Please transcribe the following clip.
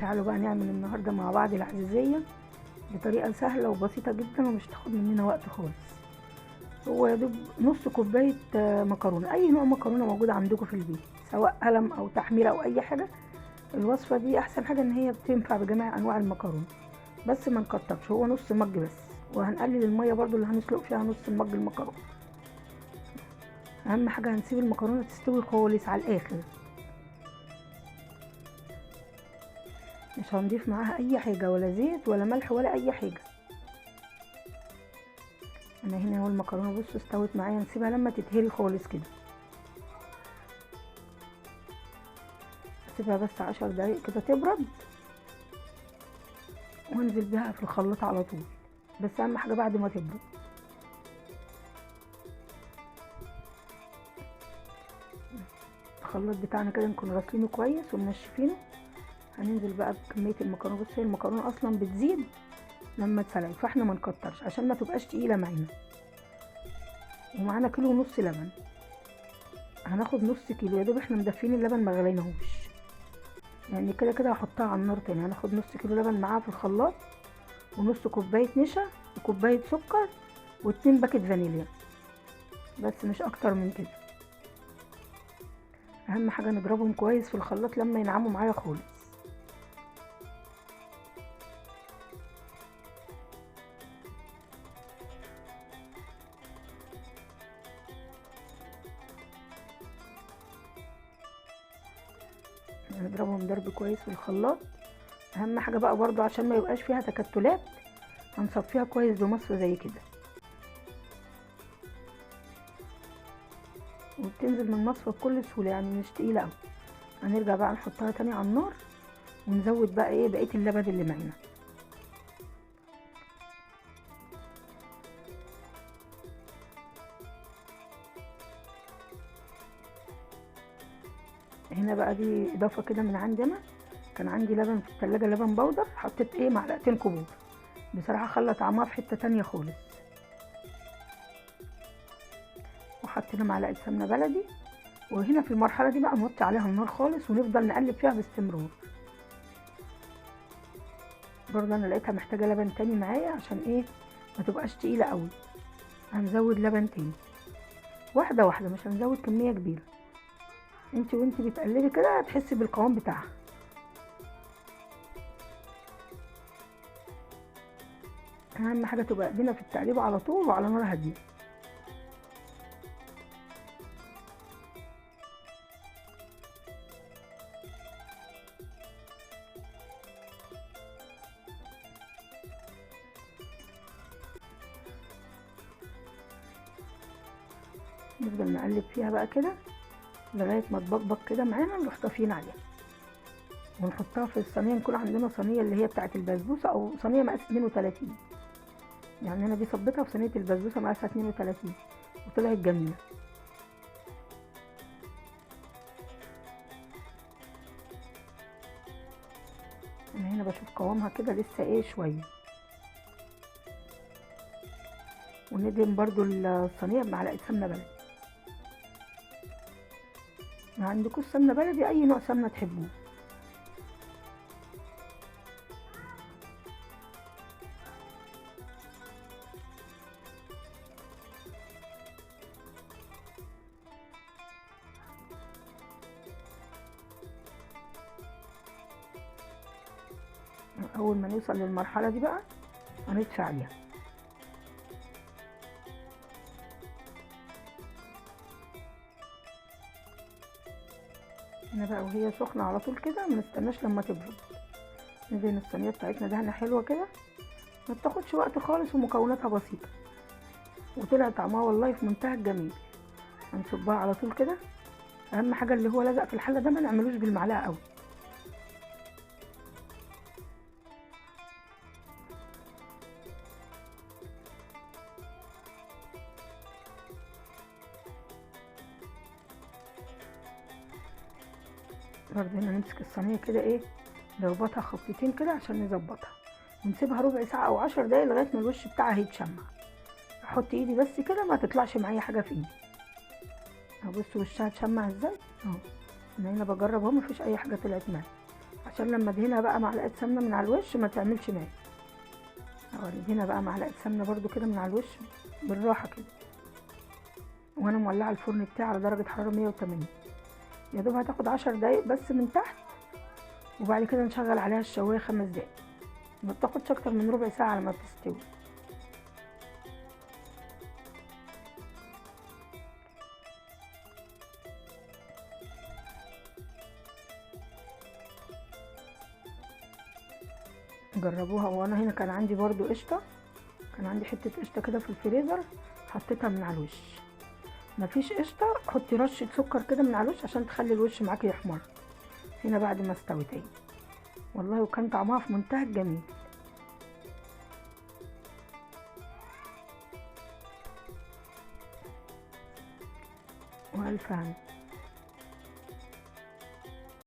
تعالوا بقى نعمل النهارده مع بعض العزيزيه بطريقه سهله وبسيطه جدا ومش تاخد مننا وقت خالص. هو يا دوب نص كوبايه مكرونه، اي نوع مكرونه موجود عندكم في البيت، سواء قلم او تحمير او اي حاجه. الوصفه دي احسن حاجه ان هي بتنفع بجميع انواع المكرونه، بس ما نكترش، هو نص مج بس. وهنقلل الميه برضو اللي هنسلق فيها نص مج المكرونه. اهم حاجه هنسيب المكرونه تستوي خالص على الاخر، مش هنضيف معاها اي حاجه، ولا زيت ولا ملح ولا اي حاجه. انا هنا اهو المكرونه بصوا استوت معايا، نسيبها لما تتهري خالص كده، اسيبها بس 10 دقايق كده تبرد وانزل بيها في الخلاط على طول، بس اهم حاجه بعد ما تبرد. الخلاط بتاعنا كده نكون غاسلينه كويس ومنشفينه. هننزل بقى بكميه المكرونه، بصي المكرونه اصلا بتزيد لما تسلق، فاحنا ما نكترش عشان ما تبقاش تقيله معانا. ومعانا كيلو ونص لبن، هناخد نص كيلو، يا دوب احنا مدفين اللبن ما غليناهوش، يعني كده كده هحطها على النار تاني. هناخد نص كيلو لبن معاها في الخلاط، ونص كوبايه نشا وكوبايه سكر و2 باكت فانيليا، بس مش اكتر من كده. اهم حاجه نضربهم كويس في الخلاط لما ينعموا معايا خالص. هنضربهم ضرب كويس في الخلاط. اهم حاجه بقى برضو عشان ما يبقاش فيها تكتلات، هنصفيها كويس بمصفى زي كده، وبتنزل من المصفى بكل سهوله، يعني مش تقيله قوي. هنرجع بقى نحطها تاني على النار، ونزود بقى ايه بقيه اللبن اللي معانا. هنا بقى دي اضافه كده من عندنا، كان عندي لبن في التلاجة، لبن بودر، حطيت ايه معلقتين كبار، بصراحه خلى طعمها في حته تانية خالص. وحطينا معلقه سمنه بلدي. وهنا في المرحله دي بقى نوطي عليها النار خالص ونفضل نقلب فيها باستمرار. برضه انا لقيتها محتاجه لبن تاني معايا عشان ايه ما تبقاش تقيله قوي. هنزود لبن تاني واحده واحده، مش هنزود كميه كبيره. وانتي بتقلبي كده هتحسي بالقوام بتاعها. اهم حاجه تبقى ايدينا في التقليب على طول وعلى نار هاديه. نفضل نقلب فيها بقى كده لغايه ما تبقبق كده معانا، نروح طافيين عليها ونحطها في الصينيه. نكون عندنا صينيه اللي هي بتاعه البسبوسه او صينيه مقاس 32، يعني انا دي صبيتها في صينيه البسبوسه مقاسها 32 وطلعت جميله. انا هنا بشوف قوامها كده لسه ايه شويه. وندهن برضو الصينيه بمعلقه سمنه بلدي. ما عندكوش سمنه بلدي اي نوع سمنه تحبوه. اول ما نوصل للمرحله دي بقى هنطفي عليها. هنا بقى وهي سخنه على طول كده، ما نستناش لما تبرد. ندهن الصينيه بتاعتنا دهنه حلوه كده، ما بتاخدش وقت خالص ومكوناتها بسيطه، وطلع طعمها والله في منتهى الجميل. هنصبها على طول كده. اهم حاجه اللي هو لزق في الحله ده ما نعملوش بالمعلقه قوي. برضه هنا نمسك الصينيه كده ايه نربطها خطتين كده عشان نظبطها، ونسيبها ربع ساعه او 10 دقايق لغايه ما الوش بتاعها يتشمع. احط ايدي بس كده ما تطلعش معايا حاجه في ايدي. اهو بصوا وشها اتشمع ازاي اهو. انا هنا بجرب اهو مفيش اي حاجه طلعت معايا. عشان لما ادهنها بقى معلقه سمنه من على الوش ما تعملش معايا. اهو ندهنها بقى معلقه سمنه برضو كده من على الوش بالراحه كده، وانا مولعه الفرن بتاعي على درجه حراره 180. يا دوب هتاخد 10 دقايق بس من تحت، وبعد كده نشغل عليها الشوايه 5 دقايق، ما بتاخدش اكتر من ربع ساعه على ما بتستوي. جربوها. وانا هنا كان عندي برضو قشطه، كان عندي حته قشطه كده في الفريزر، حطيتها من على الوش. مفيش قشطه حطي رشه سكر كده من على الوش عشان تخلي الوش معاكي يحمر هنا بعد ما استوت اهي. والله وكان طعمها في منتهى الجميل. والف هنا.